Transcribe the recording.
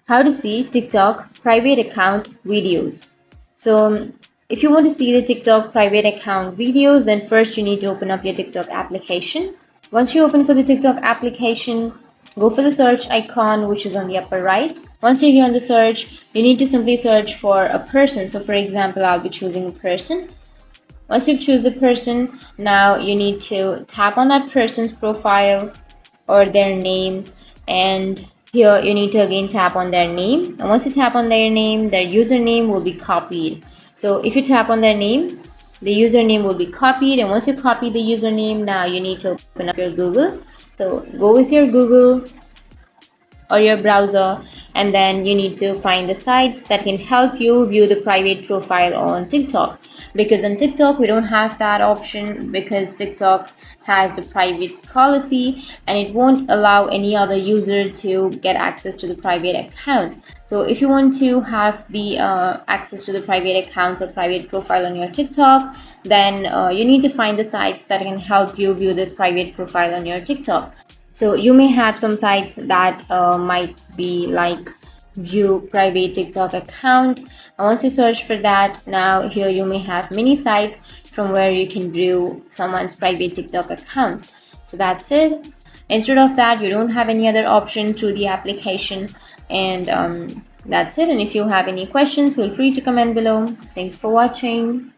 How to see TikTok private account videos. So if you want to see the TikTok private account videos, then first you need to open up your TikTok application. Once you open for the TikTok application, go for the search icon which is on the upper right. Once you're here on the search, you need to simply search for a person. So for example, I'll be choosing a person. Once you've chosen a person, now you need to tap on that person's profile or their name, and here you need to again tap on their name, and once you tap on their name, their username will be copied. So if you tap on their name, the username will be copied, and once you copy the username, now you need to open up your Google. So go with your Google or your browser, and then you need to find the sites that can help you view the private profile on TikTok, because on TikTok we don't have that option, because TikTok has the private policy and it won't allow any other user to get access to the private account. So if you want to have the access to the private accounts or private profile on your TikTok, then you need to find the sites that can help you view the private profile on your TikTok. So you may have some sites that might be like view private TikTok account. And once you search for that, now here you may have many sites from where you can view someone's private TikTok account. So that's it. Instead of that, you don't have any other option through the application, and that's it. And if you have any questions, feel free to comment below. Thanks for watching.